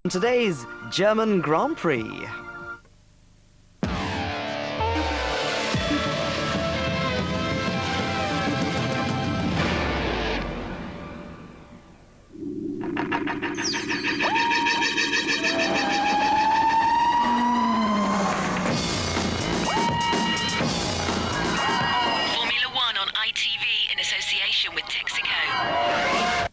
Today's German Grand Prix. Formula One on ITV in association with Texaco.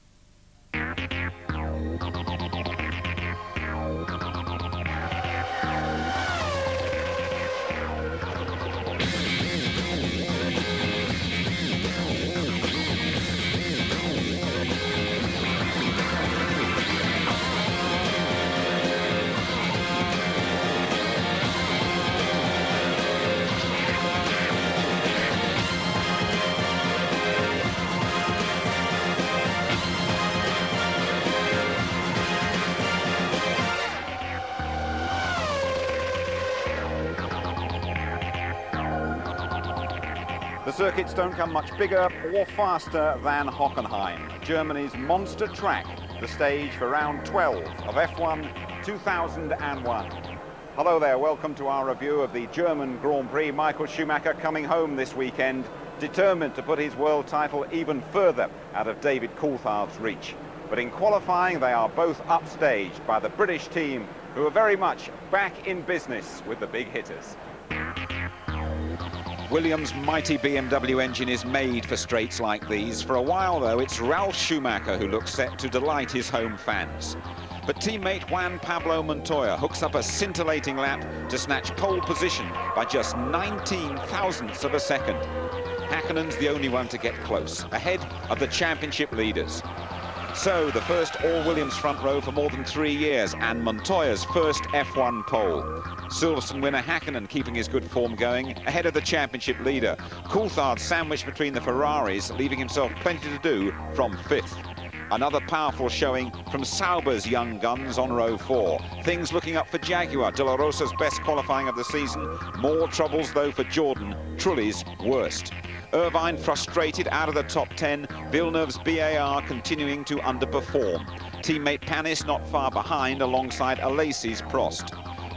The circuits don't come much bigger or faster than Hockenheim, Germany's monster track, the stage for round 12 of F1 2001. Hello there, welcome to our review of the German Grand Prix. Michael Schumacher coming home this weekend, determined to put his world title even further out of David Coulthard's reach. But in qualifying, they are both upstaged by the British team, who are very much back in business with the big hitters. Williams' mighty BMW engine is made for straights like these. For a while, though, it's Ralf Schumacher who looks set to delight his home fans. But teammate Juan Pablo Montoya hooks up a scintillating lap to snatch pole position by just 19 thousandths of a second. Häkkinen's the only one to get close, ahead of the championship leaders. So, the first all-Williams front row for more than 3 years, and Montoya's first F1 pole. Silverstone winner Häkkinen keeping his good form going, ahead of the championship leader. Coulthard sandwiched between the Ferraris, leaving himself plenty to do from 5th. Another powerful showing from Sauber's young guns on row 4. Things looking up for Jaguar, De La Rosa's best qualifying of the season. More troubles, though, for Jordan, Trulli's worst. Irvine frustrated out of the top 10. Villeneuve's BAR continuing to underperform. Teammate Panis not far behind alongside Alesi's Prost.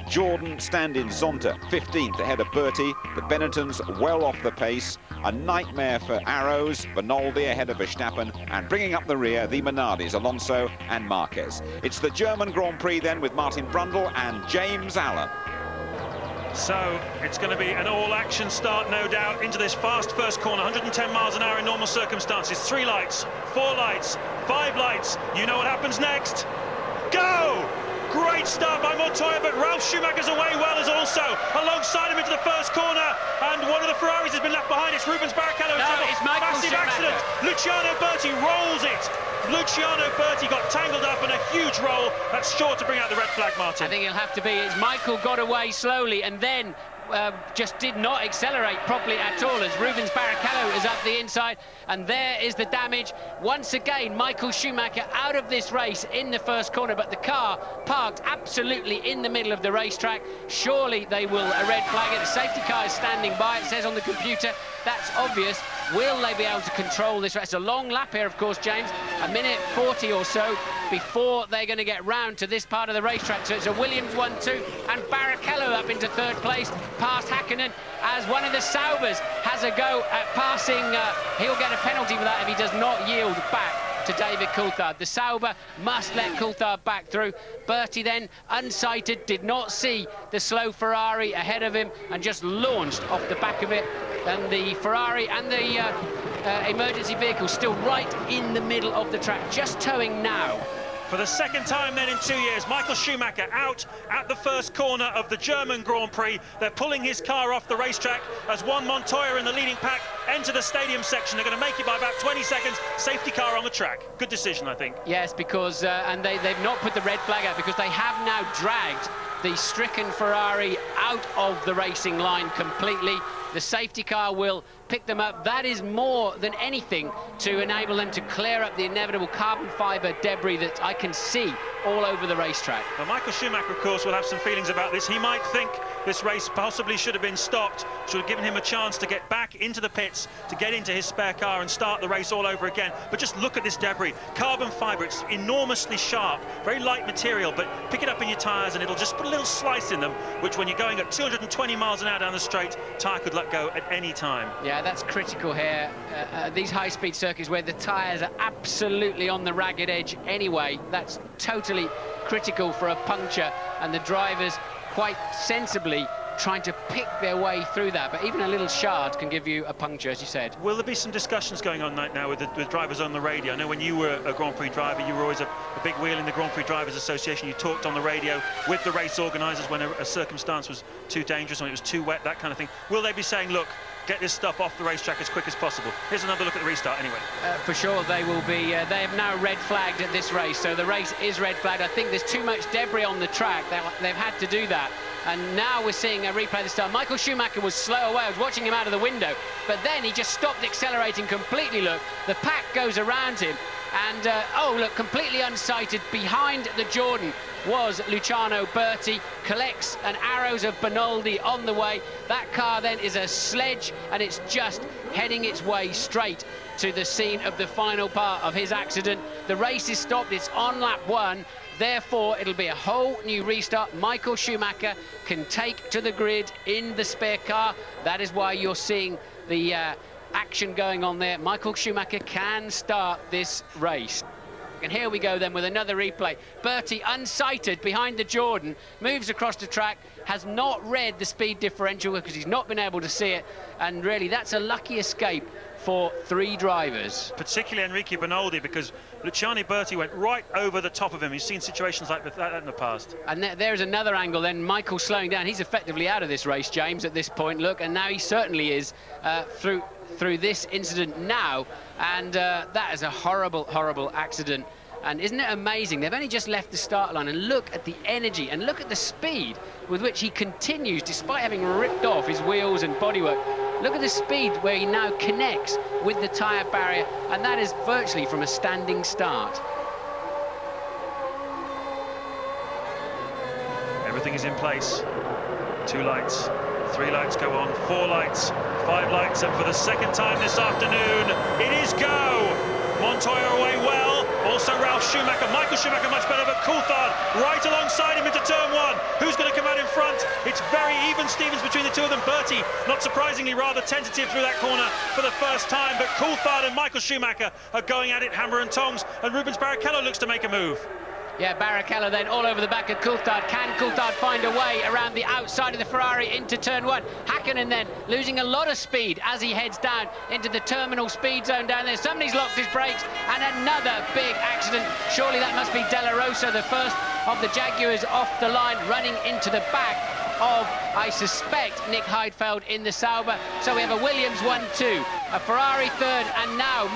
Jordan stand-in Zonta, 15th ahead of Bertie. The Benettons well off the pace. A nightmare for Arrows, Vinaldi ahead of Verstappen, and bringing up the rear, the Minardis, Alonso and Marquez. It's the German Grand Prix then with Martin Brundle and James Allen. So it's going to be an all-action start, no doubt, into this fast first corner, 110 miles an hour in normal circumstances. 3 lights, 4 lights, 5 lights. You know what happens next. Go! Great start by Montoya, but Ralf Schumacher's away well as also alongside him into the first corner, and one of the Ferraris has been left behind. It's Rubens Barrichello. No, it's Michael Massive Schumacher. accident. Luciano Berti rolls it. Luciano Berti got tangled up in a huge roll. That's sure to bring out the red flag, Martin. I think it'll have to be. It's Michael got away slowly and then just did not accelerate properly at all as Rubens Barrichello is up the inside, and there is the damage. Once again, Michael Schumacher out of this race in the first corner, but the car parked absolutely in the middle of the racetrack. Surely they will a red flag it. The safety car is standing by, it says on the computer. That's obvious. Will they be able to control this race? It's a long lap here, of course, James, a minute 40 or so before they're going to get round to this part of the racetrack. So it's a Williams 1-2, and Barrichello up into 3rd place, past Häkkinen, as one of the Saubers has a go at passing. He'll get a penalty for that if he does not yield back to David Coulthard. The Sauber must let Coulthard back through. Berti then, unsighted, did not see the slow Ferrari ahead of him and just launched off the back of it. And the Ferrari and the emergency vehicle still right in the middle of the track, just towing now. For the second time then in 2 years, Michael Schumacher out at the first corner of the German Grand Prix. They're pulling his car off the racetrack as Juan Montoya in the leading pack enter the stadium section. They're going to make it by about 20 seconds. Safety car on the track. Good decision, I think. Yes, because, and they've not put the red flag out because they have now dragged the stricken Ferrari out of the racing line completely. The safety car will pick them up. That is more than anything to enable them to clear up the inevitable carbon fibre debris that I can see all over the racetrack. Well, Michael Schumacher, of course, will have some feelings about this. He might think this race possibly should have been stopped, which would have given him a chance to get back into the pits, to get into his spare car and start the race all over again. But just look at this debris. Carbon fibre, it's enormously sharp, very light material, but pick it up in your tyres and it'll just put a little slice in them, which when you're going at 220 miles an hour down the straight, tyre could let go at any time. Yeah, that's critical here. These high-speed circuits where the tyres are absolutely on the ragged edge anyway, that's totally critical for a puncture, and the drivers quite sensibly trying to pick their way through that. But even a little shard can give you a puncture, as you said. Will there be some discussions going on right now with drivers on the radio? I know when you were a Grand Prix driver, you were always a big wheel in the Grand Prix Drivers Association. You talked on the radio with the race organisers when a circumstance was too dangerous, when it was too wet, that kind of thing. Will they be saying, look, get this stuff off the racetrack as quick as possible? Here's another look at the restart anyway. For sure they will be. They have now red flagged at this race, so the race is red flagged. I think there's too much debris on the track. They've had to do that. And now we're seeing a replay this time. Michael Schumacher was slow away. I was watching him out of the window, but then he just stopped accelerating completely. Look, the pack goes around him, and oh, look, completely unsighted behind the Jordan was Luciano Berti, collects an Arrows of Bonaldi on the way. That car then is a sledge, and it's just heading its way straight to the scene of the final part of his accident. The race is stopped. It's on lap 1. Therefore, it'll be a whole new restart. Michael Schumacher can take to the grid in the spare car. That is why you're seeing the action going on there. Michael Schumacher can start this race. And here we go then with another replay. Berti, unsighted behind the Jordan, moves across the track, has not read the speed differential because he's not been able to see it. And really, that's a lucky escape for 3 drivers. Particularly Enrique Bonaldi, because Luciano Berti went right over the top of him. You've seen situations like that in the past. And there's another angle then, Michael slowing down. He's effectively out of this race, James, at this point. Look, and now he certainly is through this incident now. And that is a horrible, horrible accident. And isn't it amazing? They've only just left the start line, and look at the energy and look at the speed with which he continues, despite having ripped off his wheels and bodywork. Look at the speed where he now connects with the tyre barrier, and that is virtually from a standing start. Everything is in place. 2 lights, 3 lights go on, 4 lights, 5 lights, and for the second time this afternoon, it is go! Montoya away well, also Ralf Schumacher. Michael Schumacher much better, but Coulthard right alongside him into turn 1. Who's going to come out in front? It's very even Stevens between the two of them. Berti, not surprisingly, rather tentative through that corner for the first time, but Coulthard and Michael Schumacher are going at it hammer and tongs, and Rubens Barrichello looks to make a move. Yeah, Barrichello then all over the back of Coulthard. Can Coulthard find a way around the outside of the Ferrari into turn 1? Hakkinen then losing a lot of speed as he heads down into the terminal speed zone down there. Somebody's locked his brakes, and another big accident. Surely that must be Della Rosa, the first of the Jaguars off the line, running into the back of, I suspect, Nick Heidfeld in the Sauber. So we have a Williams 1-2, a Ferrari 3rd, and now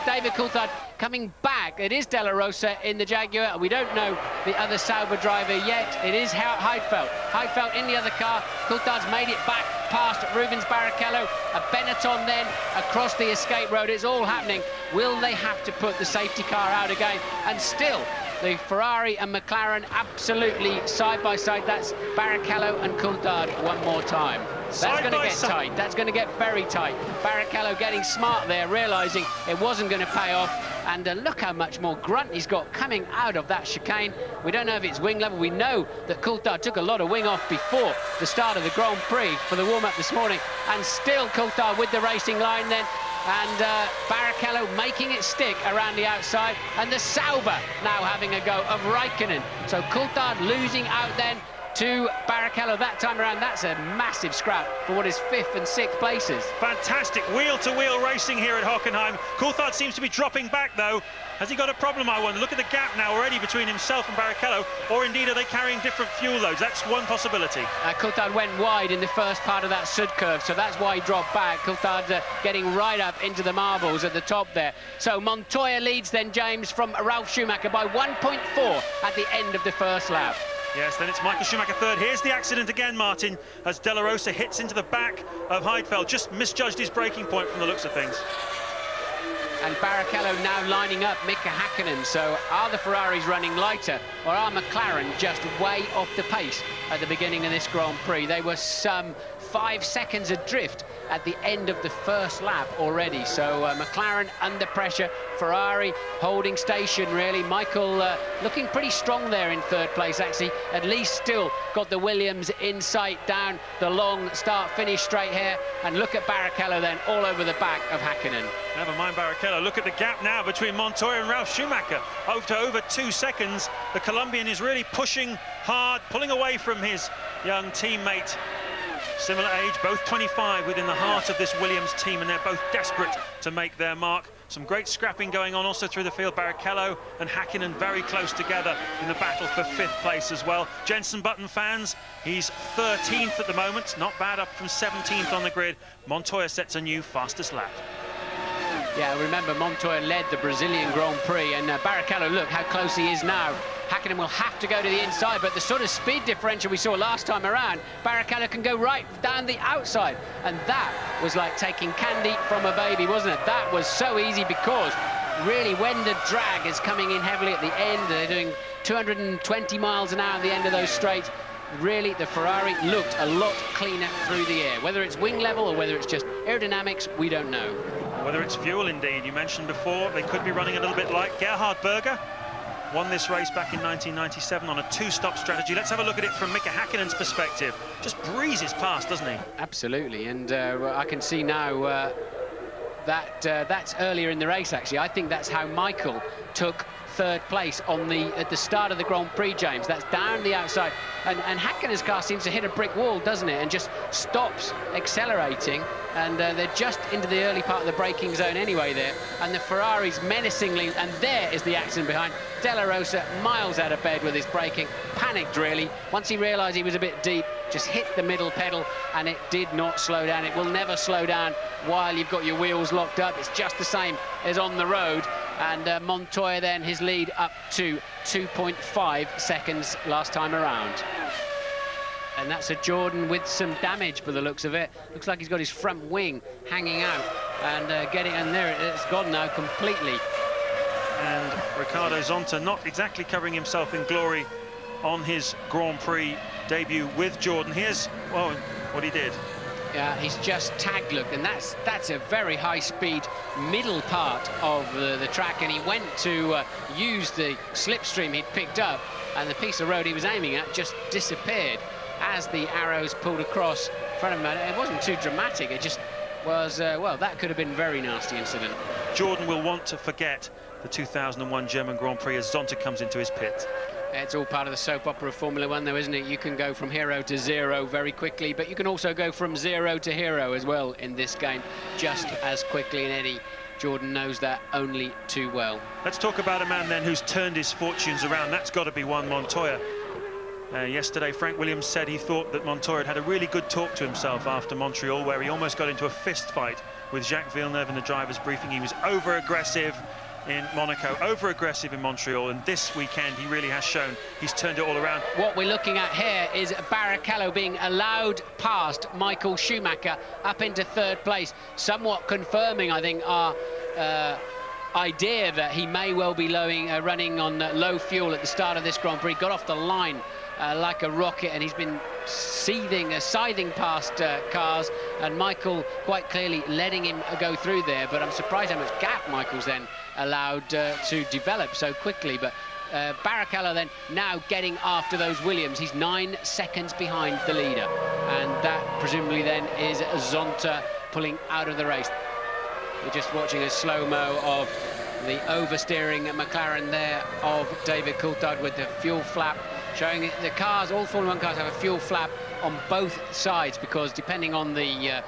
David Coulthard coming back. It is Della Rosa in the Jaguar. We don't know the other Sauber driver yet. It is Heidfeld. Heidfeld in the other car. Coulthard's made it back past Rubens Barrichello. A Benetton then across the escape road. It's all happening. Will they have to put the safety car out again? And still, the Ferrari and McLaren absolutely side by side. That's Barrichello and Coulthard one more time. That's going to get tight. That's going to get very tight. Barrichello getting smart there, realising it wasn't going to pay off. And look how much more grunt he's got coming out of that chicane. We don't know if it's wing level. We know that Coulthard took a lot of wing off before the start of the Grand Prix for the warm-up this morning. And still Coulthard with the racing line then. And Barrichello making it stick around the outside. And the Sauber now having a go of Raikkonen. So Coulthard losing out then to Barrichello that time around. That's a massive scrap for what is 5th and 6th places. Fantastic wheel-to-wheel racing here at Hockenheim. Coulthard seems to be dropping back, though. Has he got a problem, I wonder? Look at the gap now already between himself and Barrichello, or indeed are they carrying different fuel loads? That's one possibility. Coulthard went wide in the first part of that Sud curve, so that's why he dropped back. Coulthard getting right up into the marbles at the top there. So Montoya leads then, James, from Ralf Schumacher by 1.4 at the end of the first lap. Yes, then it's Michael Schumacher third. Here's the accident again, Martin, as De La Rosa hits into the back of Heidfeld. Just misjudged his braking point from the looks of things. And Barrichello now lining up Mika Häkkinen. So are the Ferraris running lighter, or are McLaren just way off the pace at the beginning of this Grand Prix? They were some 5 seconds adrift at the end of the first lap already. So McLaren under pressure, Ferrari holding station really. Michael looking pretty strong there in third place actually, at least still got the Williams in sight down the long start-finish straight here. And look at Barrichello then all over the back of Häkkinen. Never mind Barrichello, look at the gap now between Montoya and Ralf Schumacher, over 2 seconds. The Colombian is really pushing hard, pulling away from his young teammate. Similar age, both 25, within the heart of this Williams team, and they're both desperate to make their mark. Some great scrapping going on also through the field. Barrichello and Häkkinen very close together in the battle for 5th place as well. Jenson Button fans, he's 13th at the moment, not bad, up from 17th on the grid. Montoya sets a new fastest lap. Yeah, remember Montoya led the Brazilian Grand Prix, and Barrichello, look how close he is now. Häkkinen will have to go to the inside, but the sort of speed differential we saw last time around, Barrichello can go right down the outside, and that was like taking candy from a baby, wasn't it? That was so easy, because really when the drag is coming in heavily at the end, they're doing 220 miles an hour at the end of those straights, really the Ferrari looked a lot cleaner through the air. Whether it's wing level or whether it's just aerodynamics, we don't know. Whether it's fuel, indeed. You mentioned before they could be running a little bit light. Gerhard Berger won this race back in 1997 on a 2-stop strategy. Let's have a look at it from Mika Häkkinen's perspective. Just breezes past, doesn't he? Absolutely, and I can see now that that's earlier in the race, actually. I think that's how Michael took third place at the start of the Grand Prix, James. That's down the outside, and Häkkinen's car seems to hit a brick wall, doesn't it, and just stops accelerating, and they're just into the early part of the braking zone anyway there, and the Ferraris menacingly, and there is the accident behind. De La Rosa miles out of bed with his braking, panicked really. Once he realised he was a bit deep, just hit the middle pedal, and it did not slow down. It will never slow down while you've got your wheels locked up. It's just the same as on the road. And Montoya then, his lead up to 2.5 seconds last time around. And that's a Jordan with some damage by the looks of it. Looks like he's got his front wing hanging out and and there it's gone now completely. And Ricardo Zonta not exactly covering himself in glory on his Grand Prix debut with Jordan. Here's, well, what he did. Yeah, he's just tagged, look, and that's a very high-speed middle part of the track, and he went to use the slipstream he'd picked up, and the piece of road he was aiming at just disappeared as the arrows pulled across in front of him. It wasn't too dramatic, it just was, well, that could have been a very nasty incident. Jordan will want to forget the 2001 German Grand Prix as Zonta comes into his pit. It's all part of the soap opera of Formula One, though, isn't it? You can go from hero to zero very quickly, but you can also go from zero to hero as well in this game just as quickly, and Eddie Jordan knows that only too well. Let's talk about a man then who's turned his fortunes around. That's got to be Juan Montoya. Yesterday, Frank Williams said he thought that Montoya had a really good talk to himself after Montreal, where he almost got into a fist fight with Jacques Villeneuve in the driver's briefing. He was over-aggressive in Monaco, over-aggressive in Montreal, and this weekend he really has shown he's turned it all around. What we're looking at here is Barrichello being allowed past Michael Schumacher up into third place, somewhat confirming, I think, our idea that he may well be running on low fuel at the start of this Grand Prix. Got off the line like a rocket, and he's been scything past cars, and Michael quite clearly letting him go through there. But I'm surprised how much gap Michael's then allowed to develop so quickly. But Barrichello then now getting after those Williams. He's 9 seconds behind the leader, and that presumably then is Zonta pulling out of the race. We're just watching a slow-mo of the oversteering McLaren there of David Coulthard with the fuel flap, showing the cars, all Formula 1 cars have a fuel flap on both sides, because depending on the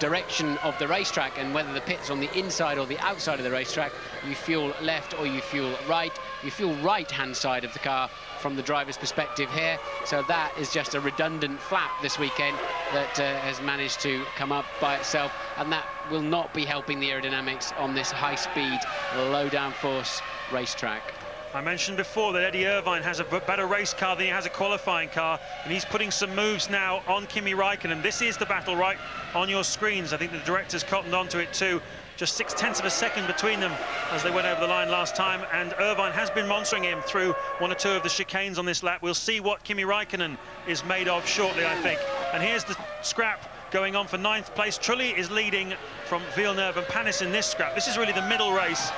direction of the racetrack and whether the pit's on the inside or the outside of the racetrack, you fuel left or you fuel right. You fuel right-hand side of the car from the driver's perspective here. So that is just a redundant flap this weekend that has managed to come up by itself, and that will not be helping the aerodynamics on this high-speed, low-downforce racetrack. I mentioned before that Eddie Irvine has a better race car than he has a qualifying car, and he's putting some moves now on Kimi Raikkonen. This is the battle right on your screens. I think the directors cottoned onto it too. Just 0.6 of a second between them as they went over the line last time, and Irvine has been monitoring him through one or two of the chicanes on this lap. We'll see what Kimi Raikkonen is made of shortly, I think. And here's the scrap going on for 9th place. Trulli is leading from Villeneuve and Panis in this scrap. This is really the middle race,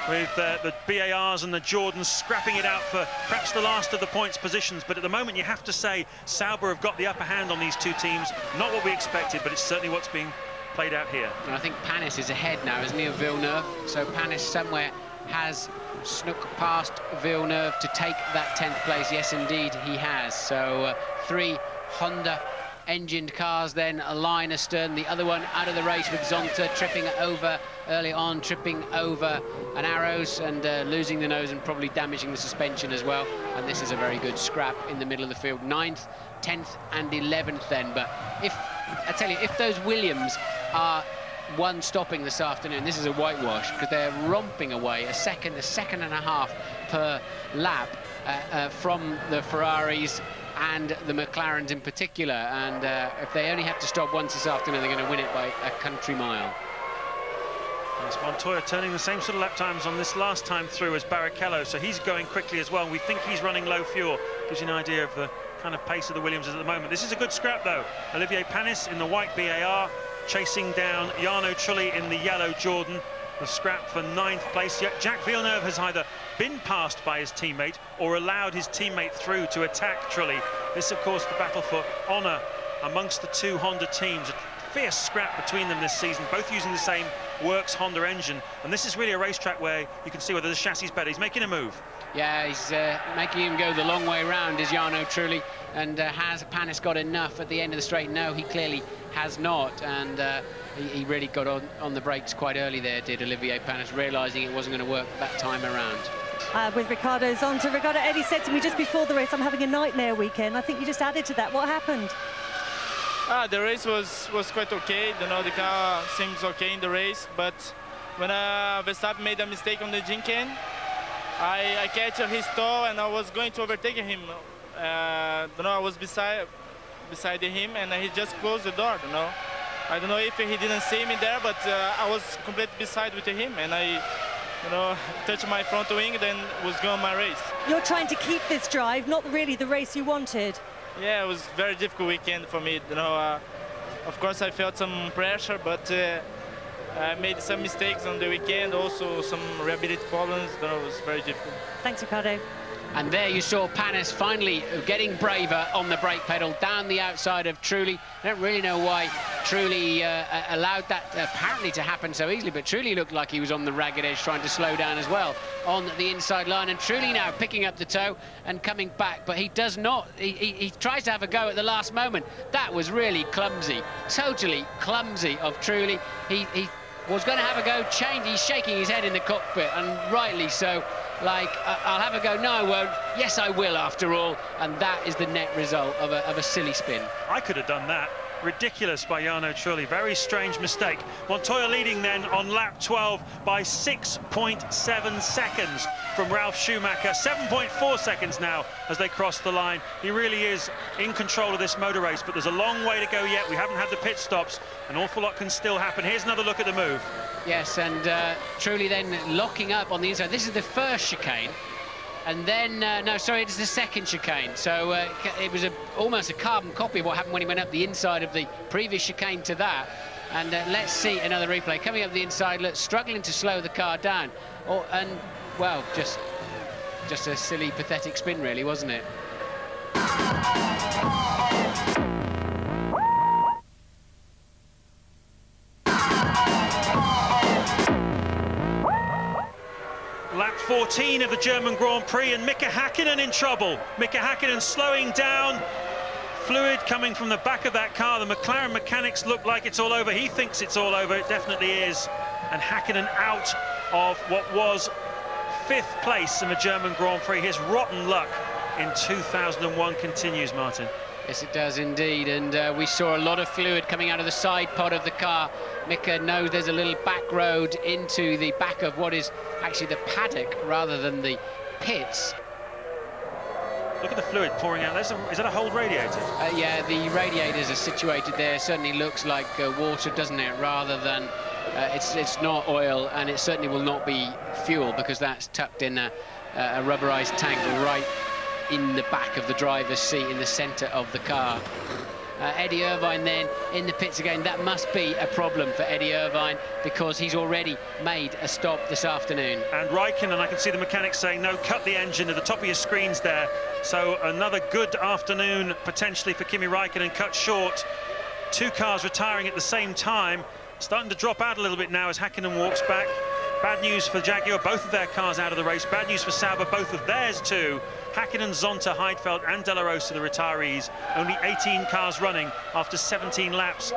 with the BARs and the Jordans scrapping it out for perhaps the last of the points positions. But at the moment, you have to say Sauber have got the upper hand on these two teams. Not what we expected, but it's certainly what's being played out here. And I think Panis is ahead now, isn't he, of Villeneuve? So Panis somewhere has snuck past Villeneuve to take that 10th place. Yes, indeed, he has. So 3 Honda engined cars then, a line astern, the other one out of the race with Zonta tripping over early on, tripping over an Arrows and losing the nose and probably damaging the suspension as well. And this is a very good scrap in the middle of the field. 9th, 10th and 11th then. But if, I tell you, if those Williams are one stopping this afternoon, this is a whitewash, because they're romping away a second and a half per lap from the Ferraris and the McLarens in particular. And if they only have to stop once this afternoon, they're going to win it by a country mile. It's Montoya turning the same sort of lap times on this last time through as Barrichello, so he's going quickly as well. We think he's running low fuel. Gives you an idea of the kind of pace of the Williamses at the moment. This is a good scrap though. Olivier Panis in the white BAR, chasing down Jarno Trulli in the yellow Jordan. The scrap for 9th place. Yet Jacques Villeneuve has either been passed by his teammate or allowed his teammate through to attack Trulli. This, of course, the battle for honour amongst the two Honda teams. A fierce scrap between them this season, both using the same Works Honda engine. And this is really a racetrack where you can see whether the chassis is better. He's making a move. Yeah, he's making him go the long way round, is Jarno Trulli. And has Panis got enough at the end of the straight? No, he clearly has not. And he really got on the brakes quite early there, did Olivier Panis, realising it wasn't going to work that time around. With Ricardo Zonta. Ricardo, Eddie said to me just before the race, I'm having a nightmare weekend. I think you just added to that. What happened? The race was quite okay. You know, the car seems okay in the race, but when Verstappen made a mistake on the chicane, I catch his toe and I was going to overtake him. You know, I was beside him and he just closed the door. You know, I don't know if he didn't see me there, but I was completely beside with him and I, you know, touched my front wing, then was going my race. You're trying to keep this drive, not really the race you wanted. Yeah, it was a very difficult weekend for me. You know, of course I felt some pressure, but I made some mistakes on the weekend, also some reliability problems. You know, it was very difficult. Thanks, Ricardo. And there you saw Panis finally getting braver on the brake pedal down the outside of Trulli. I don't really know why Trulli allowed that apparently to happen so easily, but Trulli looked like he was on the ragged edge trying to slow down as well on the inside line. And Trulli now picking up the toe and coming back, but he does not. He tries to have a go at the last moment. That was really clumsy, totally clumsy of Trulli. He was going to have a go, he's shaking his head in the cockpit, and rightly so. Like, I'll have a go, no I won't, yes I will after all, and that is the net result of a silly spin. I could have done that. Ridiculous by Jarno Trulli, very strange mistake. Montoya leading then on lap 12 by 6.7 seconds from Ralf Schumacher, 7.4 seconds now as they cross the line. He really is in control of this motor race, but there's a long way to go yet. We haven't had the pit stops. An awful lot can still happen. Here's another look at the move. Yes, and Trulli then locking up on the inside. This is the first chicane. And then, no, sorry, it's the second chicane. So it was almost a carbon copy of what happened when he went up the inside of the previous chicane to that. And let's see another replay. Coming up the inside, look, struggling to slow the car down. And, well, just a silly, pathetic spin, really, wasn't it? Lap 14 of the German Grand Prix, and Mika Hakkinen in trouble. Mika Hakkinen slowing down. Fluid coming from the back of that car. The McLaren mechanics look like it's all over. He thinks it's all over. It definitely is. And Hakkinen out of what was 5th place in the German Grand Prix. His rotten luck in 2001 continues, Martin. Yes, it does indeed, and we saw a lot of fluid coming out of the side pod of the car. Mika knows there's a little back road into the back of what is actually the paddock rather than the pits. Look at the fluid pouring out. Is that a hold radiator? Yeah, the radiators are situated there. Certainly looks like water, doesn't it? Rather than it's not oil, and it certainly will not be fuel, because that's tucked in a rubberized tank right in the back of the driver's seat, in the center of the car. Eddie Irvine then in the pits again. That must be a problem for Eddie Irvine, because he's already made a stop this afternoon. And Raikkonen, I can see the mechanics saying, no, cut the engine at the top of your screens there. So another good afternoon potentially for Kimi Raikkonen, cut short. Two cars retiring at the same time. Starting to drop out a little bit now as Hakkinen walks back. Bad news for Jaguar, both of their cars out of the race. Bad news for Sauber, both of theirs too. Hakkinen, Zonta, Heidfeld and De La Rosa, the retirees. Only 18 cars running after 17 laps.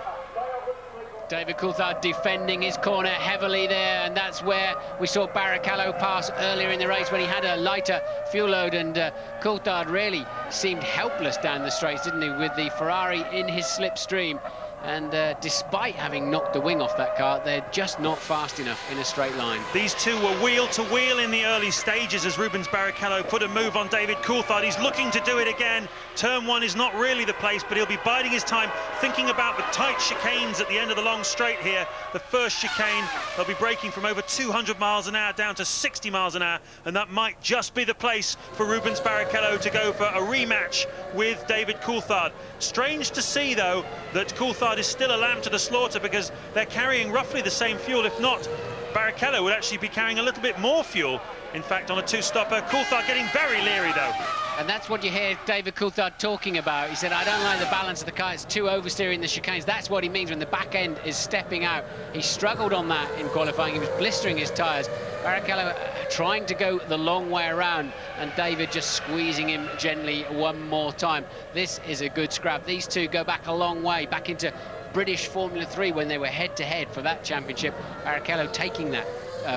David Coulthard defending his corner heavily there, and that's where we saw Barrichello pass earlier in the race when he had a lighter fuel load, and Coulthard really seemed helpless down the straights, didn't he, with the Ferrari in his slipstream. And despite having knocked the wing off that car, they're just not fast enough in a straight line. These two were wheel to wheel in the early stages as Rubens Barrichello put a move on David Coulthard. He's looking to do it again. Turn one is not really the place, but he'll be biding his time, thinking about the tight chicanes at the end of the long straight here. The first chicane, they'll be braking from over 200 miles an hour down to 60 miles an hour, and that might just be the place for Rubens Barrichello to go for a rematch with David Coulthard. Strange to see, though, that Coulthard is still a lamb to the slaughter, because they're carrying roughly the same fuel. If not, Barrichello would actually be carrying a little bit more fuel, in fact, on a two-stopper. Coulthard getting very leery, though. And that's what you hear David Coulthard talking about. He said, I don't like the balance of the car, it's too oversteering the chicanes. That's what he means when the back end is stepping out. He struggled on that in qualifying, he was blistering his tyres. Barrichello trying to go the long way around, and David just squeezing him gently one more time. This is a good scrap. These two go back a long way, back into British Formula 3 when they were head-to-head for that championship. Barrichello taking that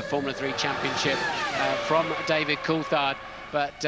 Formula 3 championship from David Coulthard. But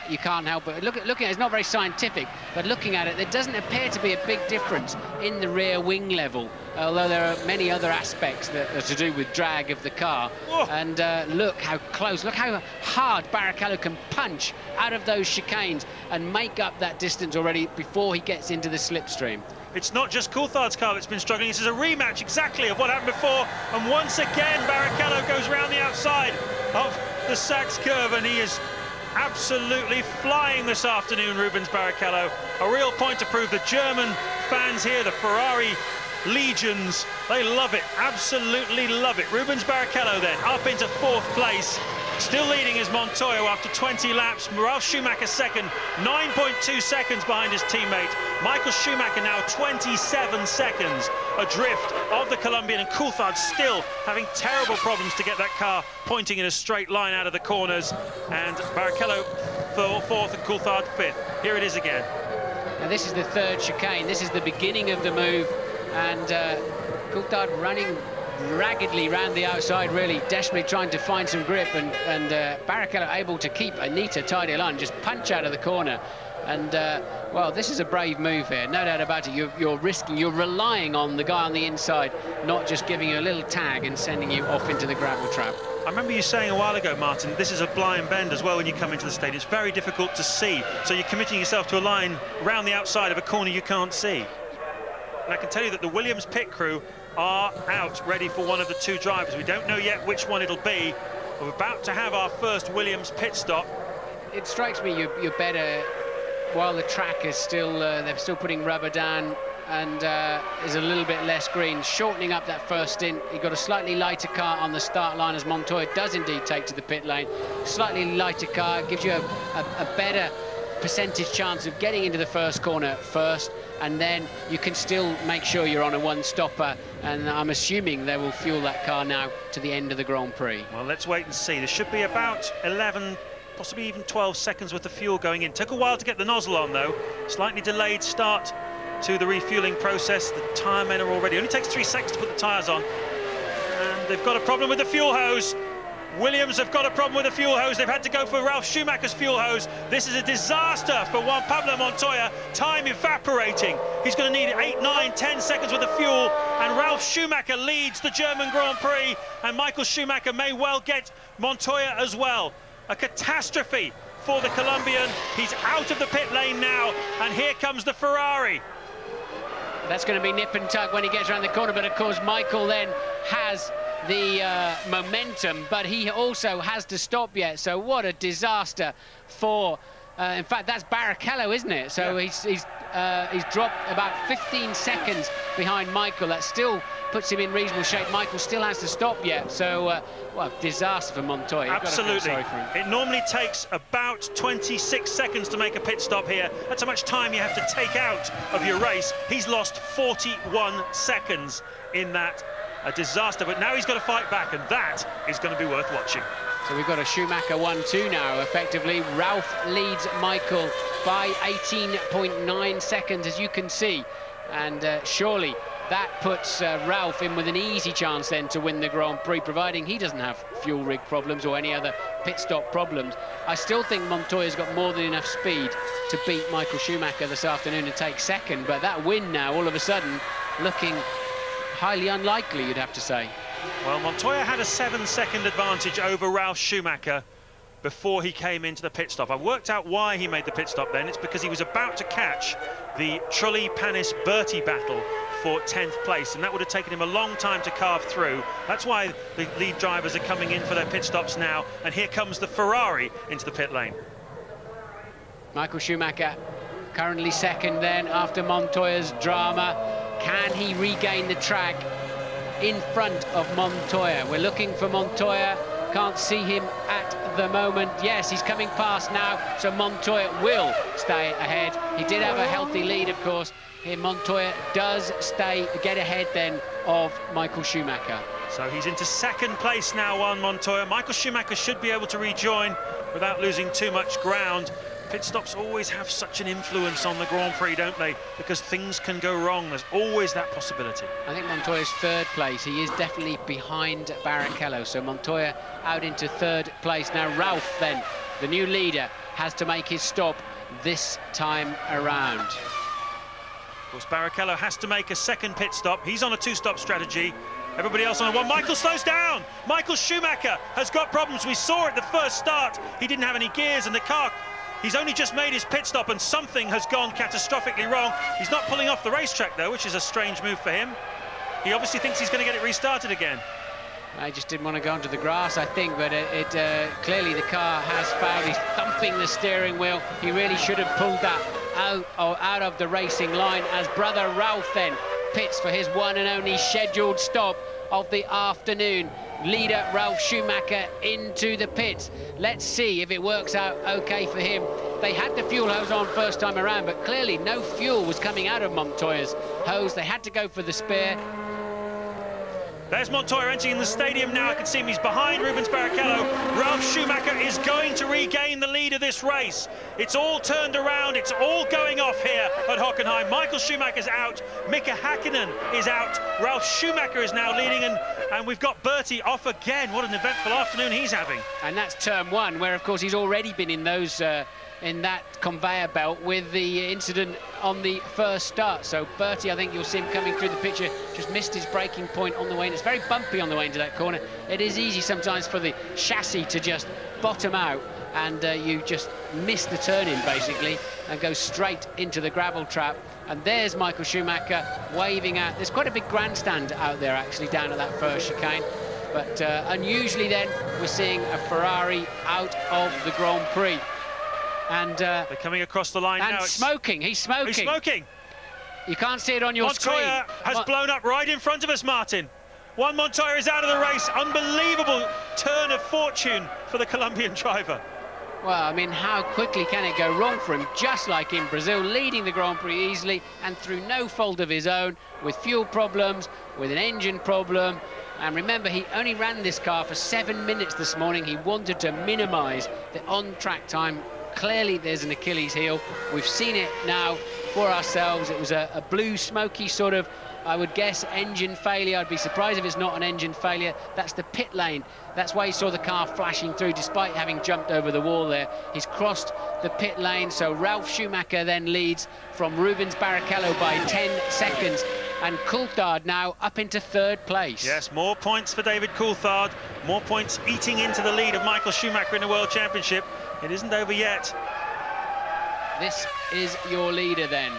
you can't help but looking at it, it's not very scientific, but looking at it, there doesn't appear to be a big difference in the rear wing level, although there are many other aspects that are to do with drag of the car. Whoa. And look how close, look how hard Barrichello can punch out of those chicanes and make up that distance already before he gets into the slipstream. It's not just Coulthard's car that's been struggling. This is a rematch exactly of what happened before, and once again Barrichello goes round the outside of the Sachs curve, and he is absolutely flying this afternoon, Rubens Barrichello. A real point to prove. The German fans here, the Ferrari legions, they love it, absolutely love it. Rubens Barrichello then up into fourth place, still leading is Montoya after 20 laps. Ralf Schumacher second, 9.2 seconds behind his teammate. Michael Schumacher now 27 seconds adrift of the Colombian, and Coulthard still having terrible problems to get that car pointing in a straight line out of the corners. And Barrichello fourth and Coulthard fifth. Here it is again. Now this is the third chicane. This is the beginning of the move, and Coulthard running raggedly round the outside, really desperately trying to find some grip, and Barrichello able to keep a neater, tidy line, just punch out of the corner. And well, this is a brave move here, no doubt about it. You're relying on the guy on the inside, not just giving you a little tag and sending you off into the gravel trap. I remember you saying a while ago, Martin, this is a blind bend as well when you come into the stadium. It's very difficult to see, so you're committing yourself to a line round the outside of a corner you can't see. And I can tell you that the Williams pit crew are out, ready for one of the two drivers. We don't know yet which one it'll be. We're about to have our first Williams pit stop. It strikes me you're better while the track is still, they're still putting rubber down, and is a little bit less green, shortening up that first stint. You've got a slightly lighter car on the start line, as Montoya does indeed take to the pit lane. Slightly lighter car gives you a better percentage chance of getting into the first corner first, and then you can still make sure you're on a one-stopper, and I'm assuming they will fuel that car now to the end of the Grand Prix. Well, let's wait and see. There should be about 11, possibly even 12 seconds worth of fuel going in. Took a while to get the nozzle on, though. Slightly delayed start to the refueling process. The tyre men are already, only takes 3 seconds to put the tyres on, and they've got a problem with the fuel hose. Williams have got a problem with the fuel hose. They've had to go for Ralf Schumacher's fuel hose. This is a disaster for Juan Pablo Montoya. Time evaporating. He's going to need 8, 9, 10 seconds with the fuel, and Ralf Schumacher leads the German Grand Prix, and Michael Schumacher may well get Montoya as well. A catastrophe for the Colombian. He's out of the pit lane now, and here comes the Ferrari. That's going to be nip and tuck when he gets around the corner, but of course Michael then has the momentum, but he also has to stop yet. So what a disaster for in fact, that's Barrichello, isn't it? So yeah. He's dropped about 15 seconds behind Michael. That still puts him in reasonable shape. Michael still has to stop yet. So, well, disaster for Montoya. Absolutely. It normally takes about 26 seconds to make a pit stop here. That's how much time you have to take out of your race. He's lost 41 seconds in that. A disaster, but now he's got to fight back, and that is going to be worth watching. So we've got a Schumacher 1-2 now, effectively. Ralph leads Michael by 18.9 seconds, as you can see. And surely that puts Ralph in with an easy chance then to win the Grand Prix, providing he doesn't have fuel rig problems or any other pit stop problems. I still think Montoya's got more than enough speed to beat Michael Schumacher this afternoon and take second, but that win now, all of a sudden, looking highly unlikely, you'd have to say. Well, Montoya had a 7-second advantage over Ralf Schumacher before he came into the pit stop. I've worked out why he made the pit stop then. It's because he was about to catch the Trulli-Panis-Berti battle for 10th place, and that would have taken him a long time to carve through. That's why the lead drivers are coming in for their pit stops now, and here comes the Ferrari into the pit lane. Michael Schumacher currently second then after Montoya's drama. Can he regain the track in front of Montoya? We're looking for Montoya. Can't see him at the moment. Yes, he's coming past now, so Montoya will stay ahead. He did have a healthy lead, of course. Here Montoya does get ahead then of Michael Schumacher. So he's into second place now on Montoya. Michael Schumacher should be able to rejoin without losing too much ground. Pit stops always have such an influence on the Grand Prix, don't they? Because things can go wrong. There's always that possibility. I think Montoya's third place. He is definitely behind Barrichello. So Montoya out into third place. Now Ralph, then, the new leader, has to make his stop this time around. Of course, Barrichello has to make a second pit stop. He's on a two-stop strategy. Everybody else on a one. Michael slows down. Michael Schumacher has got problems. We saw it the first start. He didn't have any gears in the car. He's only just made his pit stop and something has gone catastrophically wrong. He's not pulling off the racetrack though, which is a strange move for him. He obviously thinks he's going to get it restarted again. I just didn't want to go onto the grass, I think, but clearly the car has failed. He's thumping the steering wheel. He really should have pulled that out of the racing line as brother Ralph then pits for his one and only scheduled stop of the afternoon. Leader Ralf Schumacher into the pits. Let's see if it works out okay for him. They had the fuel hose on first time around, but clearly no fuel was coming out of Montoya's hose. They had to go for the spare. There's Montoya entering the stadium now. I can see him. He's behind Rubens Barrichello. Ralf Schumacher is going to regain the lead of this race. It's all turned around. It's all going off here at Hockenheim. Michael Schumacher's out. Mika Hakkinen is out. Ralf Schumacher is now leading, and we've got Berti off again. What an eventful afternoon he's having. And that's turn one, where, of course, he's already been in those... in that conveyor belt with the incident on the first start. So Berti, I think you'll see him coming through the picture, just missed his braking point on the way in. It's very bumpy on the way into that corner. It is easy sometimes for the chassis to just bottom out and you just miss the turn-in basically and go straight into the gravel trap. And there's Michael Schumacher waving out. There's quite a big grandstand out there actually down at that first chicane. But unusually then we're seeing a Ferrari out of the Grand Prix. And they're coming across the line now. Smoking. He's smoking. He's smoking. You can't see it on your screen. Montoya has blown up right in front of us, Martin. Juan Montoya is out of the race. Unbelievable turn of fortune for the Colombian driver. Well, I mean, how quickly can it go wrong for him? Just like in Brazil, leading the Grand Prix easily and through no fault of his own, with fuel problems, with an engine problem. And remember, he only ran this car for 7 minutes this morning. He wanted to minimise the on-track time. Clearly there's an Achilles heel. We've seen it now for ourselves. It was a blue smoky sort of, I would guess, engine failure. I'd be surprised if it's not an engine failure. That's the pit lane. That's why you saw the car flashing through despite having jumped over the wall there. He's crossed the pit lane, so Ralf Schumacher then leads from Rubens Barrichello by 10 seconds. and Coulthard now up into third place. Yes, more points for David Coulthard, more points eating into the lead of Michael Schumacher in the World Championship. It isn't over yet. This is your leader then.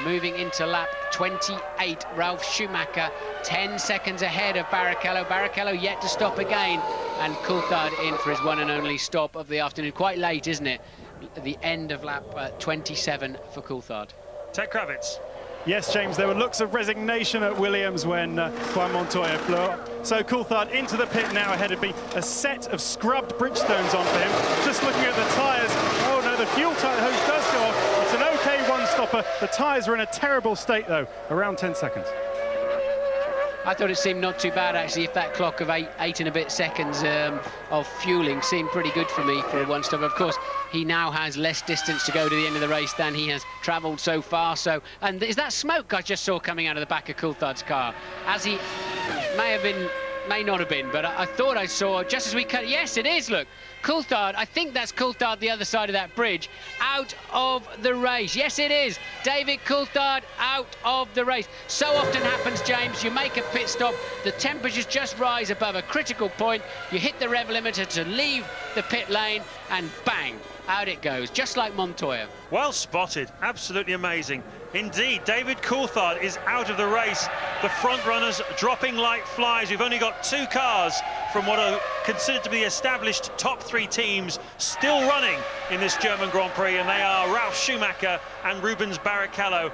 Moving into lap 28, Ralf Schumacher, 10 seconds ahead of Barrichello. Barrichello yet to stop again, and Coulthard in for his one and only stop of the afternoon. Quite late, isn't it? The end of lap 27 for Coulthard. Ted Kravitz. Yes, James, there were looks of resignation at Williams when Juan Montoya flew up. So Coulthard into the pit now ahead of me. A set of scrubbed Bridgestones on for him. Just looking at the tyres. Oh no, the fuel tank hose does go off. It's an okay one-stopper. The tyres are in a terrible state though, around 10 seconds. I thought it seemed not too bad, actually, if that clock of eight and a bit seconds of fueling seemed pretty good for me for one stop. Of course, he now has less distance to go to the end of the race than he has travelled so far. So, and is that smoke I just saw coming out of the back of Coulthard's car? As he may have been, may not have been, but I thought I saw, just as we cut, yes, it is, look. Coulthard, I think that's Coulthard the other side of that bridge, out of the race. Yes, it is. David Coulthard out of the race. So often happens, James, you make a pit stop, the temperatures just rise above a critical point, you hit the rev limiter to leave the pit lane, and bang, out it goes, just like Montoya. Well spotted, absolutely amazing. Indeed, David Coulthard is out of the race. The front runners dropping like flies. We've only got 2 cars from what are considered to be the established top 3 teams still running in this German Grand Prix, and they are Ralf Schumacher and Rubens Barrichello.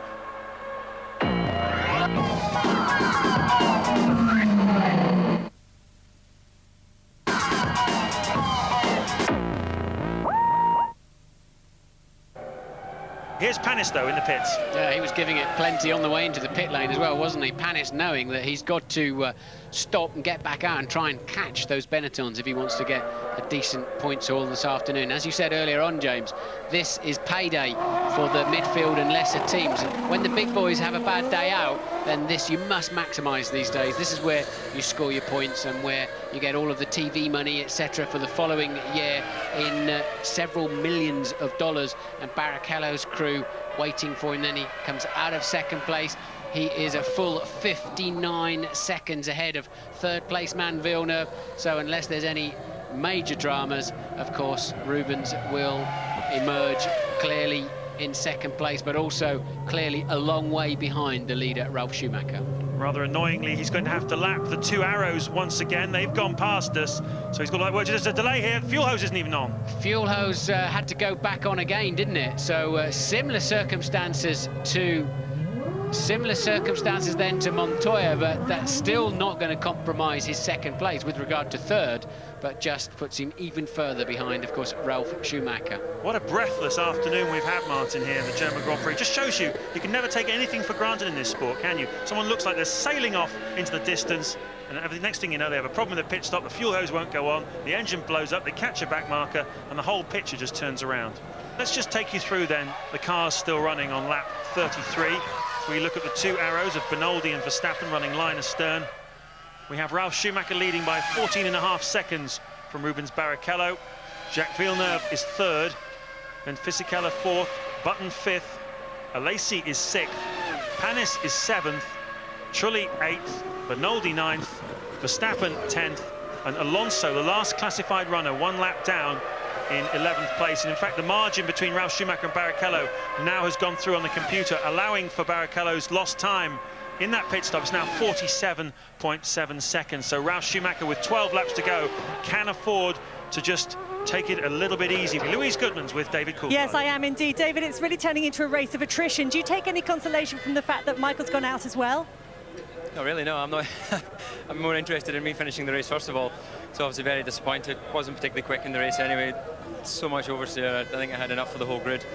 Here's Panis, though, in the pits. Yeah, he was giving it plenty on the way into the pit lane as well, wasn't he? Panis knowing that he's got to stop and get back out and try and catch those Benettons if he wants to get a decent points haul this afternoon. As you said earlier on, James, this is payday for the midfield and lesser teams. When the big boys have a bad day out, then this you must maximise these days. This is where you score your points and where you get all of the TV money, etc., for the following year in several millions of dollars. And Barrichello's crew waiting for him. Then he comes out of second place. He is a full 59 seconds ahead of third place man Villeneuve. So unless there's any major dramas, of course, Rubens will emerge clearly in second place, but also clearly a long way behind the leader, Ralf Schumacher. Rather annoyingly, he's going to have to lap the 2 arrows once again. They've gone past us, so he's got like, well, just a delay here. Fuel hose isn't even on. Fuel hose had to go back on again, didn't it? So similar circumstances then to Montoya, but that's still not going to compromise his second place with regard to third, but just puts him even further behind, of course, Ralf Schumacher. What a breathless afternoon we've had, Martin, here in the German Grand Prix. Just shows you can never take anything for granted in this sport, can you? Someone looks like they're sailing off into the distance, and the next thing you know, they have a problem with the pit stop, the fuel hose won't go on, the engine blows up, they catch a back marker, and the whole picture just turns around. Let's just take you through then the cars still running on lap 33. We look at the 2 arrows of Benoldi and Verstappen running line astern. We have Ralf Schumacher leading by 14.5 seconds from Rubens Barrichello. Jacques Villeneuve is third, then Fisichella fourth, Button fifth, Alesi is sixth, Panis is seventh, Trulli eighth, Benoldi ninth, Verstappen 10th, and Alonso, the last classified runner, 1 lap down, in 11th place. And in fact, the margin between Ralf Schumacher and Barrichello now has gone through on the computer, allowing for Barrichello's lost time in that pit stop. It's now 47.7 seconds. So Ralf Schumacher, with 12 laps to go, can afford to just take it a little bit easy. Louise Goodman's with David Coulthard. Yes, I am indeed. David, it's really turning into a race of attrition. Do you take any consolation from the fact that Michael's gone out as well? Not really, no. I'm not. I'm more interested in me finishing the race, first of all. So obviously very disappointed. Wasn't particularly quick in the race anyway. So much oversteer. I think I had enough for the whole grid.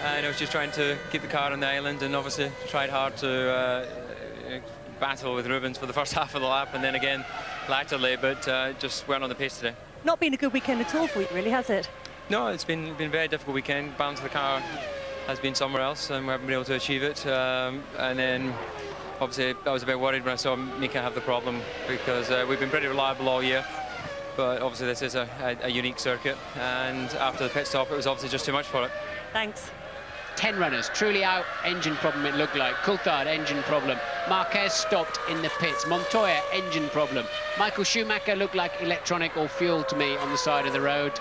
And I was just trying to keep the car on the island, and obviously tried hard to battle with Rubens for the first half of the lap, and then again latterly, but just weren't on the pace today. Not been a good weekend at all for you, really, has it? No, it's been a very difficult weekend. Balance of the car has been somewhere else, and we haven't been able to achieve it. And then obviously I was a bit worried when I saw Mika have the problem, because we've been pretty reliable all year, but obviously this is a unique circuit, and after the pit stop it was obviously just too much for it. Thanks. 10 runners, truly out, engine problem it looked like. Coulthard, engine problem. Marquez stopped in the pits. Montoya, engine problem. Michael Schumacher looked like electronic or fuel to me on the side of the road.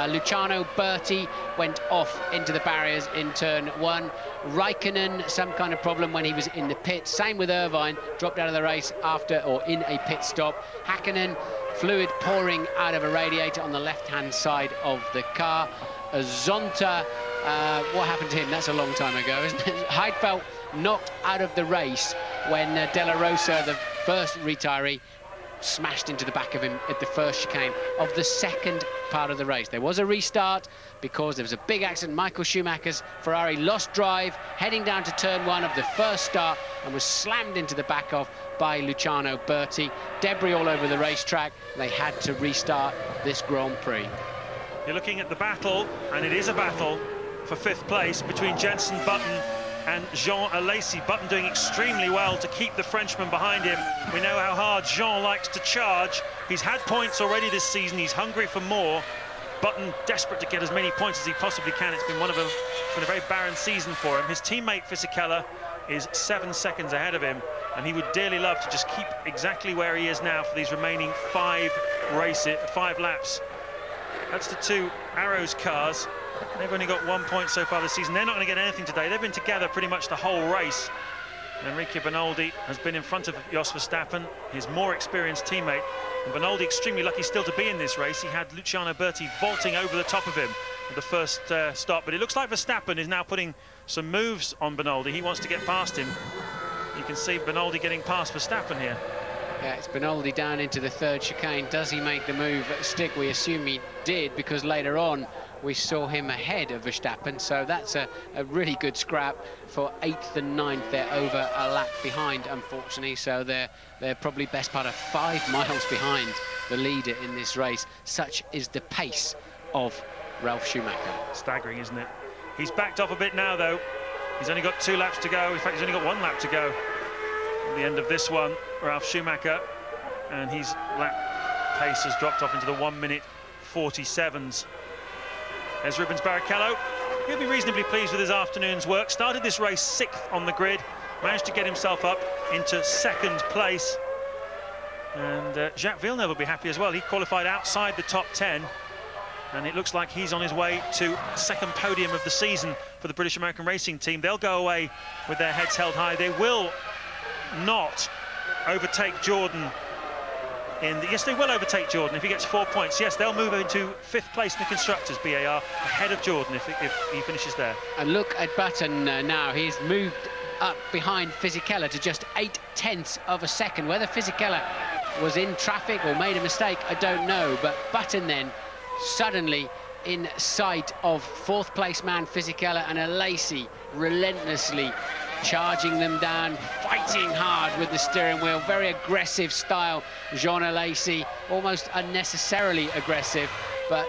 Luciano Berti went off into the barriers in turn 1. Raikkonen, some kind of problem when he was in the pit. Same with Irvine, dropped out of the race after or in a pit stop. Hakkinen, fluid pouring out of a radiator on the left-hand side of the car. Zonta, what happened to him? That's a long time ago, isn't it? Heidfeld knocked out of the race when De La Rosa, the first retiree, smashed into the back of him at the first chicane of the second part of the race. There was a restart because there was a big accident. Michael Schumacher's Ferrari lost drive heading down to turn 1 of the first start and was slammed into the back of by Luciano Berti. Debris all over the racetrack. They had to restart this Grand Prix. You're looking at the battle, and it is a battle for 5th place between Jenson Button and Jean Alesi. Button doing extremely well to keep the Frenchman behind him. We know how hard Jean likes to charge. He's had points already this season. He's hungry for more. Button desperate to get as many points as he possibly can. It's been been a very barren season for him. His teammate Fisichella is 7 seconds ahead of him, and he would dearly love to just keep exactly where he is now for these remaining 5 laps. That's the 2 Arrows cars. They've only got 1 point so far this season. They're not going to get anything today. They've been together pretty much the whole race. Enrique Benoldi has been in front of Jos Verstappen, his more experienced teammate. And Benoldi extremely lucky still to be in this race. He had Luciano Berti vaulting over the top of him at the first stop. But it looks like Verstappen is now putting some moves on Benoldi. He wants to get past him. You can see Benoldi getting past Verstappen here. Yeah, it's Benoldi down into the 3rd chicane. Does he make the move stick? We assume he did, because later on we saw him ahead of Verstappen, so that's a really good scrap for 8th and 9th. They're over a lap behind, unfortunately, so they're probably best part of 5 miles behind the leader in this race. Such is the pace of Ralf Schumacher. Staggering, isn't it? He's backed off a bit now, though. He's only got 2 laps to go. In fact, he's only got 1 lap to go at the end of this one, Ralf Schumacher, and his lap pace has dropped off into the 1:47. There's Rubens Barrichello. He'll be reasonably pleased with his afternoon's work. Started this race 6th on the grid, managed to get himself up into 2nd place. And Jacques Villeneuve will be happy as well. He qualified outside the top 10, and it looks like he's on his way to 2nd podium of the season for the British American Racing Team. They'll go away with their heads held high. They will not overtake Jordan yes, they will overtake Jordan if he gets 4 points. Yes, they'll move into 5th place in the Constructors, BAR, ahead of Jordan if he finishes there. And look at Button now. He's moved up behind Fisichella to just 0.8 of a second. Whether Fisichella was in traffic or made a mistake, I don't know, but Button then suddenly in sight of 4th place man Fisichella, and Alesi relentlessly charging them down, fighting hard with the steering wheel. Very aggressive style, Jean Alesi, almost unnecessarily aggressive, but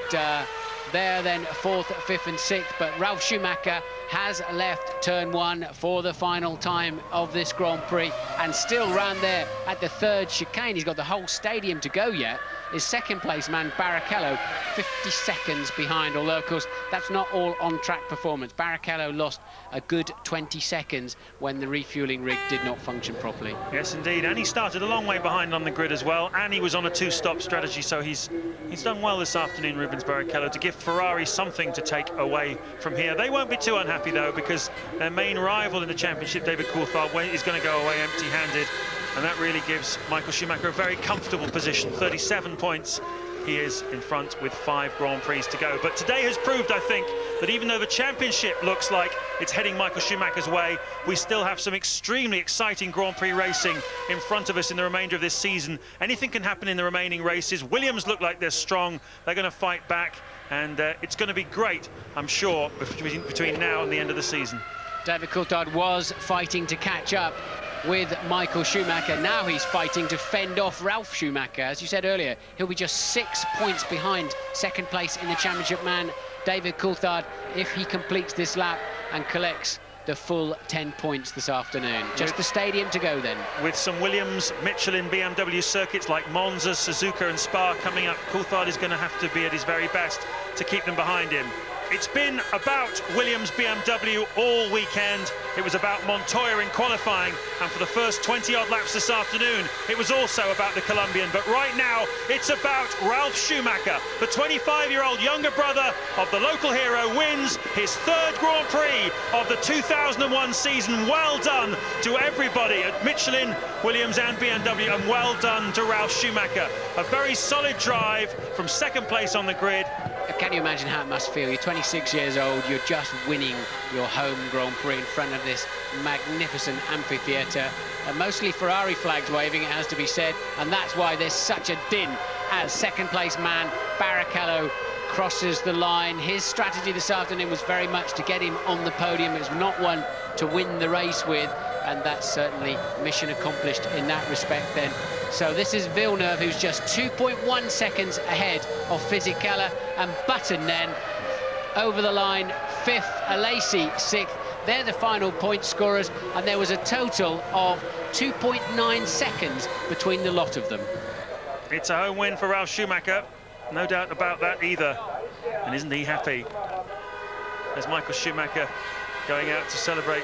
they're then 4th, 5th and 6th. But Ralf Schumacher has left turn 1 for the final time of this Grand Prix, and still round there at the 3rd chicane. He's got the whole stadium to go yet. His 2nd place man Barrichello 50 seconds behind, although of course that's not all on track performance. Barrichello lost a good 20 seconds when the refueling rig did not function properly. Yes indeed, and he started a long way behind on the grid as well, and he was on a 2-stop strategy, so he's done well this afternoon, Rubens Barrichello, to give Ferrari something to take away from here. They won't be too unhappy though, because their main rival in the championship, David Coulthard, is going to go away empty-handed. And that really gives Michael Schumacher a very comfortable position. 37 points. He is in front with 5 Grand Prix to go. But today has proved, I think, that even though the championship looks like it's heading Michael Schumacher's way, we still have some extremely exciting Grand Prix racing in front of us in the remainder of this season. Anything can happen in the remaining races. Williams look like they're strong. They're going to fight back. And it's going to be great, I'm sure, between now and the end of the season. David Coulthard was fighting to catch up with Michael Schumacher. Now he's fighting to fend off Ralf Schumacher. As you said earlier, he'll be just 6 points behind 2nd place in the championship man David Coulthard if he completes this lap and collects the full 10 points this afternoon. Just the stadium to go then. With some Williams, Michelin, BMW circuits like Monza, Suzuka and Spa coming up, Coulthard is going to have to be at his very best to keep them behind him. It's been about Williams BMW all weekend. It was about Montoya in qualifying, and for the first 20-odd laps this afternoon, it was also about the Colombian. But right now, it's about Ralf Schumacher. The 25-year-old younger brother of the local hero wins his third Grand Prix of the 2001 season. Well done to everybody at Michelin, Williams and BMW, and well done to Ralf Schumacher. A very solid drive from second place on the grid. Can you imagine how it must feel? You're 26 years old, you're just winning your home Grand Prix in front of this magnificent amphitheatre. Mostly Ferrari flags waving, it has to be said, and that's why there's such a din as second place man Barrichello crosses the line. His strategy this afternoon was very much to get him on the podium. It was not one to win the race with, and that's certainly mission accomplished in that respect then. So this is Villeneuve, who's just 2.1 seconds ahead of Fisichella, and Button then over the line, fifth, Alesi sixth. They're the final point scorers, and there was a total of 2.9 seconds between the lot of them. It's a home win for Ralf Schumacher, no doubt about that either. And isn't he happy? There's Michael Schumacher going out to celebrate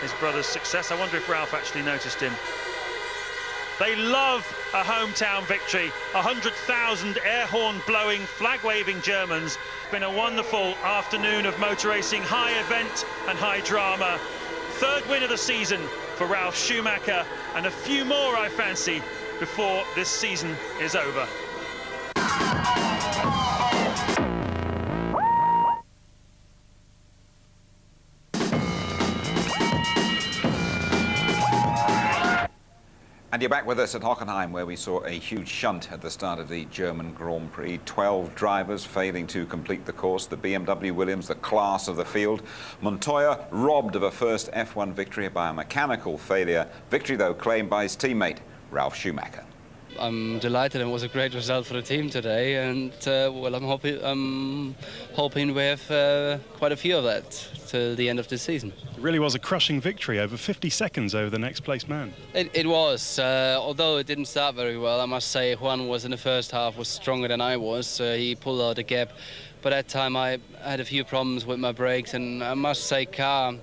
his brother's success. I wonder if Ralf actually noticed him. They love a hometown victory. 100,000 air horn blowing, flag waving Germans. It's been a wonderful afternoon of motor racing, high event and high drama. Third win of the season for Ralf Schumacher, and a few more, I fancy, before this season is over. And you're back with us at Hockenheim, where we saw a huge shunt at the start of the German Grand Prix. 12 drivers failing to complete the course. The BMW Williams, the class of the field. Montoya robbed of a first F1 victory by a mechanical failure. Victory, though, claimed by his teammate, Ralf Schumacher. I'm delighted. It was a great result for the team today, and well, I'm hoping we have quite a few of that till the end of the season. It really was a crushing victory, over 50 seconds over the next place man. It was, although it didn't start very well. I must say Juan was in the first half was stronger than I was. He pulled out a gap. But that time I had a few problems with my brakes, and I must say car,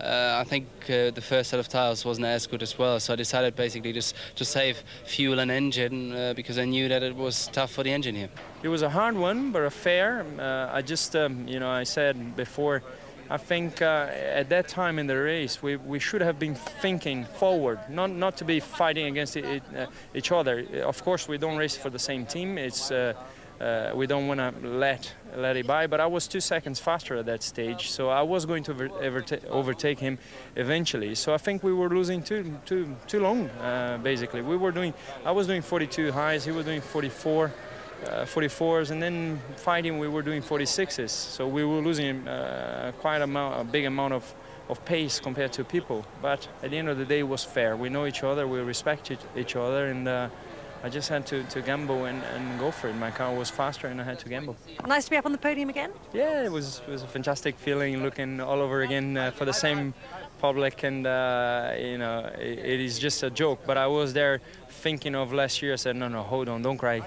I think the first set of tires wasn't as good as well, so I decided basically just to save fuel and engine because I knew that it was tough for the engine here. It was a hard one, but a fair. I just, you know, I said before, I think at that time in the race we should have been thinking forward, not to be fighting against each other. Of course, we don't race for the same team. It's we don't want to let it by, but I was 2 seconds faster at that stage, so I was going to overtake him eventually. So I think we were losing too long, basically. I was doing 42 highs, he was doing 44s, and then fighting we were doing 46s. So we were losing quite a big amount of pace compared to people. But at the end of the day, it was fair. We know each other, we respect each other, and I just had to gamble and go for it. My car was faster and I had to gamble. Nice to be up on the podium again? Yeah, it was a fantastic feeling, looking all over again for the same public, and you know, it is just a joke, but I was there thinking of last year. I said, no, hold on, don't cry.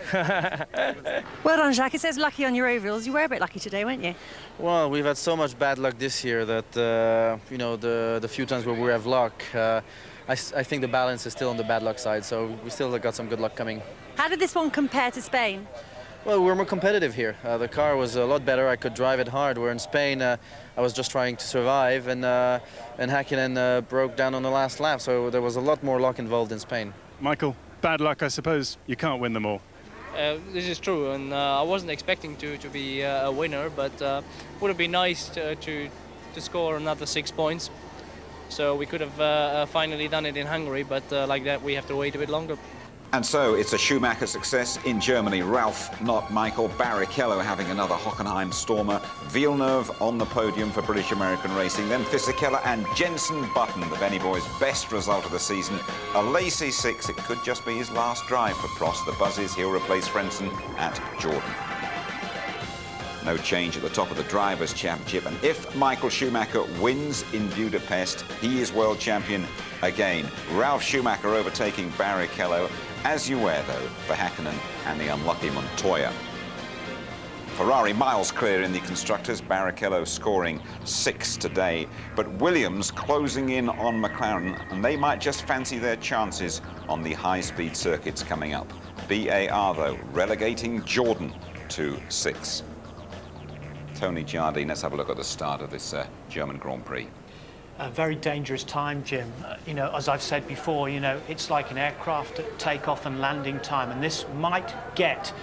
Well done, Jacques. It says lucky on your overalls. You were a bit lucky today, weren't you? Well, we've had so much bad luck this year that, you know, the few times where we have luck, I think the balance is still on the bad luck side, so we still got some good luck coming. How did this one compare to Spain? Well, we were more competitive here. The car was a lot better. I could drive it hard. Where in Spain, I was just trying to survive, and Häkkinen broke down on the last lap, so there was a lot more luck involved in Spain. Michael, bad luck, I suppose. You can't win them all. This is true, and I wasn't expecting to be a winner, but would have been nice to score another 6 points. So we could have finally done it in Hungary, but like that we have to wait a bit longer. And so it's a Schumacher success in Germany. Ralf, not Michael. Barrichello having another Hockenheim stormer. Villeneuve on the podium for British American Racing. Then Fisichella and Jenson Button, the Benny boys' best result of the season. Alesi 6. It could just be his last drive for Prost. The buzz is he'll replace Frentzen at Jordan. No change at the top of the Drivers' Championship. And if Michael Schumacher wins in Budapest, he is world champion again. Ralf Schumacher overtaking Barrichello. As you were, though, for Häkkinen and the unlucky Montoya. Ferrari miles clear in the constructors, Barrichello scoring 6 today, but Williams closing in on McLaren, and they might just fancy their chances on the high-speed circuits coming up. BAR, though, relegating Jordan to 6. Tony Jardine, let's have a look at the start of this German Grand Prix. A very dangerous time, Jim. You know, as I've said before, you know, it's like an aircraft at takeoff and landing time, and this might get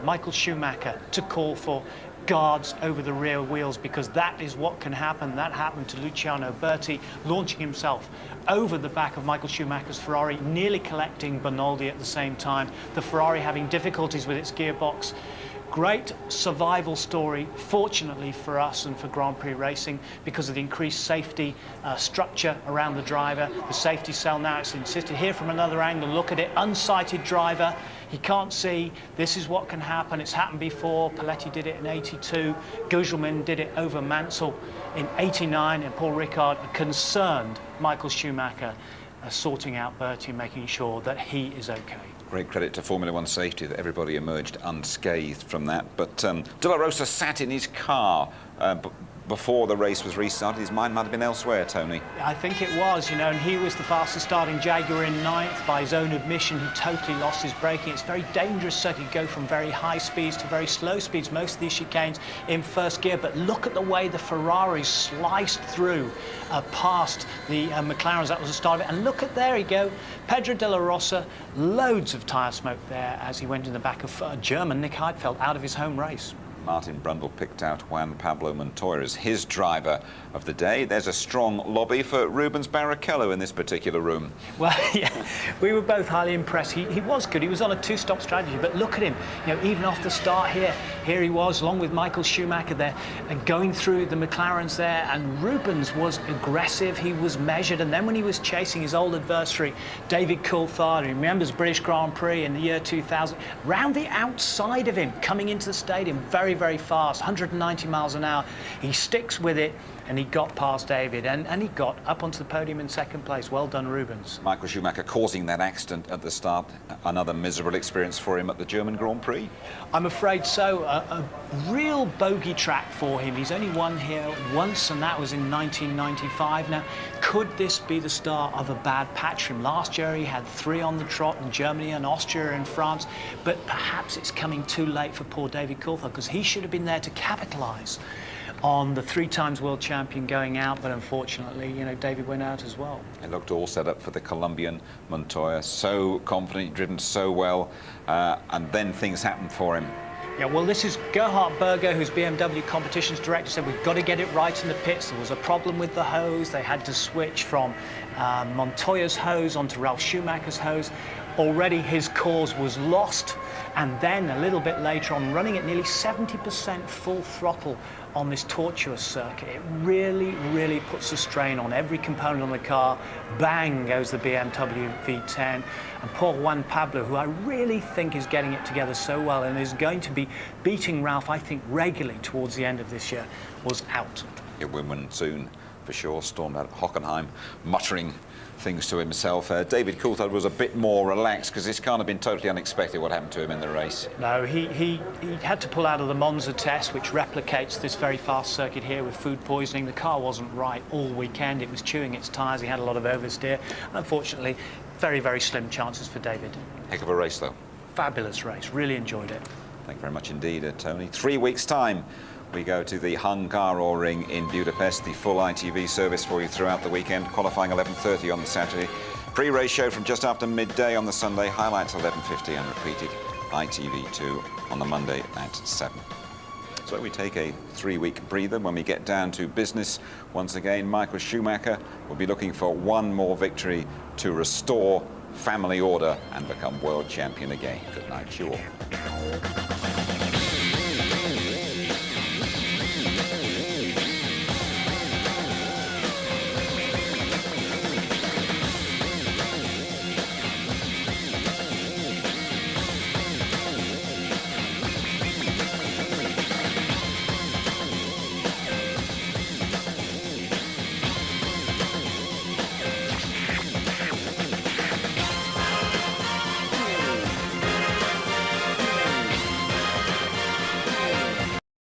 Michael Schumacher to call for guards over the rear wheels, because that is what can happen. That happened to Luciano Berti, launching himself over the back of Michael Schumacher's Ferrari, nearly collecting Bonaldi at the same time. The Ferrari having difficulties with its gearbox. Great survival story, fortunately for us and for Grand Prix racing, because of the increased safety structure around the driver. The safety cell now, it's insisted. Here from another angle, look at it, unsighted driver. He can't see. This is what can happen. It's happened before. Paletti did it in '82. Gugelmin did it over Mansell in '89. And Paul Ricard, a concerned Michael Schumacher, sorting out Berti, making sure that he is okay. Great credit to Formula One safety that everybody emerged unscathed from that. But De La Rosa sat in his car before the race was restarted. His mind might have been elsewhere, Tony. I think it was, you know, and he was the fastest starting Jaguar in 9th. By his own admission, he totally lost his braking. It's a very dangerous circuit. You go from very high speeds to very slow speeds, most of these chicanes in first gear. But look at the way the Ferraris sliced through past the McLarens. That was the start of it. And look at, there you go, Pedro de la Rosa, loads of tyre smoke there as he went in the back of German Nick Heidfeld out of his home race. Martin Brundle picked out Juan Pablo Montoya as his driver of the day. There's a strong lobby for Rubens Barrichello in this particular room. Well, yeah, we were both highly impressed. He was good. He was on a two-stop strategy, but look at him. You know, even off the start here he was, along with Michael Schumacher there, and going through the McLarens there, and Rubens was aggressive, he was measured, and then when he was chasing his old adversary, David Coulthard, who remembers British Grand Prix in the year 2000, round the outside of him, coming into the stadium, very, very fast, 190 miles an hour. He sticks with it, and he got past David, and he got up onto the podium in 2nd place. Well done, Rubens. Michael Schumacher causing that accident at the start. Another miserable experience for him at the German Grand Prix. I'm afraid so. A real bogey track for him. He's only won here once, and that was in 1995. Now, could this be the start of a bad patch for him? Last year he had 3 on the trot in Germany and Austria and France, but perhaps it's coming too late for poor David Coulthard, because he should have been there to capitalise on the 3-times world champion going out, but unfortunately, you know, David went out as well. It looked all set up for the Colombian Montoya, so confident, driven so well, and then things happened for him. Yeah, well, this is Gerhard Berger, who's BMW competitions director, said we've got to get it right in the pits. There was a problem with the hose. They had to switch from Montoya's hose onto Ralf Schumacher's hose. Already his cause was lost, and then a little bit later on, running at nearly 70% full throttle on this tortuous circuit, it really, really puts a strain on every component on the car. Bang goes the BMW V10, and poor Juan Pablo, who I really think is getting it together so well and is going to be beating Ralf, I think, regularly towards the end of this year, was out. It will win soon, for sure. Stormed out of Hockenheim, muttering things to himself. David Coulthard was a bit more relaxed, because this can't have been totally unexpected what happened to him in the race. No, he had to pull out of the Monza test, which replicates this very fast circuit here with food poisoning. The car wasn't right all weekend. It was chewing its tyres. He had a lot of oversteer. Unfortunately, very, very slim chances for David. Heck of a race, though. Fabulous race. Really enjoyed it. Thank you very much indeed, Tony. 3 weeks' time, we go to the Hungaroring in Budapest, the full ITV service for you throughout the weekend, qualifying 11:30 on the Saturday, pre-race show from just after midday on the Sunday, highlights 11:50 and repeated ITV2 on the Monday at 7. So we take a 3-week breather. When we get down to business once again, Michael Schumacher will be looking for one more victory to restore family order and become world champion again. Good night to you all.